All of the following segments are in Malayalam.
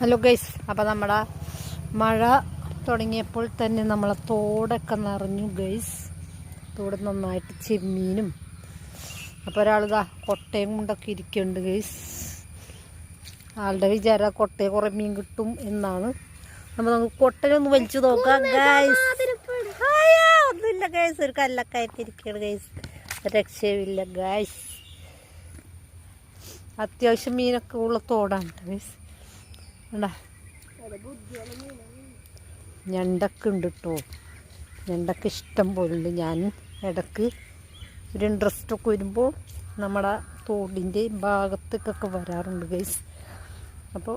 ഹലോ ഗൈസ്, അപ്പോൾ നമ്മുടെ മഴ തുടങ്ങിയപ്പോൾ തന്നെ നമ്മളെ തോടൊക്കെ നിറഞ്ഞു ഗൈസ്. തോട് നന്നായിട്ട് ചെമ്മീനും. അപ്പോൾ ഒരാളിതാ കൊട്ടയും കൊണ്ടൊക്കെ ഇരിക്കുന്നുണ്ട് ഗൈസ്. ആളുടെ വിചാരം കൊട്ടയെ കുറേ മീൻ കിട്ടും എന്നാണ്. അപ്പോൾ നമുക്ക് കൊട്ടയൊന്ന് വലിച്ചു നോക്കാം ഗൈസ്. ഒന്നുമില്ല ഗൈസ്, ഒരു കല്ലൊക്കെ ആയിട്ടിരിക്കുകയാണ് ഗൈസ്. രക്ഷയുമില്ല ഗൈസ്. അത്യാവശ്യം മീനൊക്കെ ഉള്ള തോടാണ് ഗൈസ്. ഞണ്ടൊക്കെ ഉണ്ട് കേട്ടോ. ഞണ്ടൊക്കെ ഇഷ്ടം പോലുണ്ട്. ഞാൻ ഇടയ്ക്ക് ഒരു ഇൻട്രസ്റ്റൊക്കെ വരുമ്പോൾ നമ്മുടെ തോടിൻ്റെ ഭാഗത്തേക്കൊക്കെ വരാറുണ്ട് ഗൈസ്. അപ്പോൾ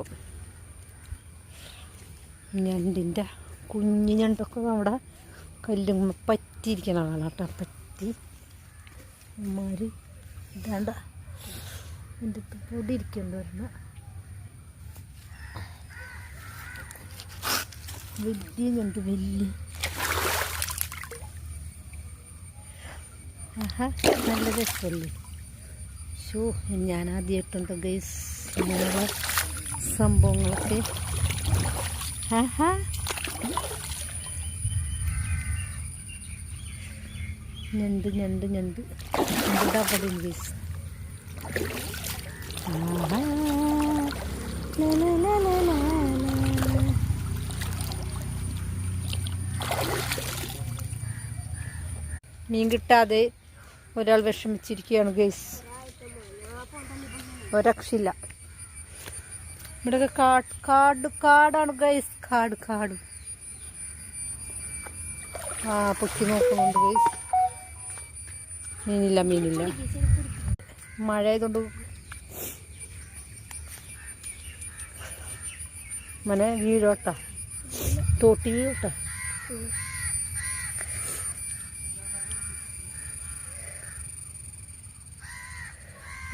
ഞണ്ടിൻ്റെ കുഞ്ഞു ഞണ്ടൊക്കെ നമ്മുടെ കല്ലുമ്മ പറ്റിയിരിക്കണ കാണാട്ടോ. പറ്റി അമ്മമാർ ഇതാണ്ട എൻ്റെ പൊടി ഇരിക്കുന്നുണ്ട് വരുന്ന വലിയ ഞണ്ട്. വലിയ ആഹാ, നല്ല രസമല്ലേ. ഷോ, ഞാൻ ആദ്യമായിട്ടുണ്ട് ഗൈസ് ഇങ്ങനെയുള്ള സംഭവങ്ങളൊക്കെ. ആഹാ, ഞണ്ട് ഞണ്ട് ഞണ്ട് ഞണ്ടിതാ പടി ഗൈസ്. ആഹാ, മീൻ കിട്ടാതെ ഒരാൾ വിഷമിച്ചിരിക്കുകയാണ് ഗൈസ്. ഒരക്ഷയില്ല. ഇവിടെയൊക്കെ കാടാണ് ഗൈസ്. കാട് പൊക്കി നോക്കുന്നുണ്ട് ഗൈസ്. മീനില്ല. മഴ ആയതുകൊണ്ട് മനെ വീഴോട്ടാ, തോട്ടി വീഴോട്ടാ.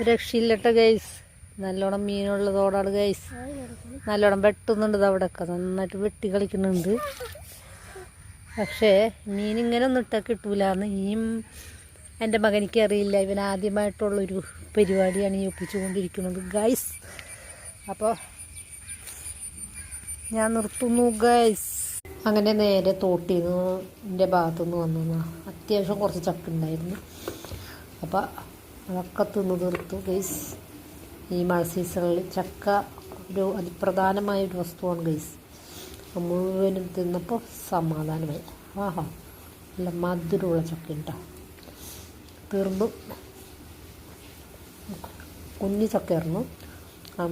രക്ഷയില്ലട്ട ഗൈസ്. നല്ലോണം മീനുള്ളതോടാണ് ഗൈസ്. നല്ലോണം വെട്ടുന്നുണ്ട്. അവിടെയൊക്കെ നന്നായിട്ട് വെട്ടി കളിക്കുന്നുണ്ട്. പക്ഷേ മീനിങ്ങനെ ഒന്നും ഇട്ടാൽ കിട്ടൂലെന്ന് എൻ്റെ മകനിക്ക് അറിയില്ല. ഇവൻ ആദ്യമായിട്ടുള്ളൊരു പരിപാടിയാണ് ഈ ഒപ്പിച്ചുകൊണ്ടിരിക്കുന്നത് ഗൈസ്. അപ്പോൾ ഞാൻ നിർത്തുന്നു ഗൈസ്. അങ്ങനെ നേരെ തോട്ടിൻ്റെ ഭാഗത്തുനിന്ന് വന്നു. അത്യാവശ്യം കുറച്ച് ചക്ക ഉണ്ടായിരുന്നു. അപ്പോൾ അതൊക്കെ തിന്ന് തീർത്തു ഗൈസ്. ഈ മഴ സീസണിൽ ചക്ക ഒരു അതിപ്രധാനമായൊരു വസ്തുവാണ് ഗൈസ്. മുഴുവനും തിന്നപ്പോൾ സമാധാനമായി. ആഹാ, നല്ല മധുരമുള്ള ചക്ക ഉണ്ടോ. തീർന്നു. കുഞ്ഞു ചക്കയായിരുന്നു.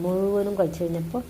മുഴുവനും കഴിച്ചു കഴിഞ്ഞപ്പോൾ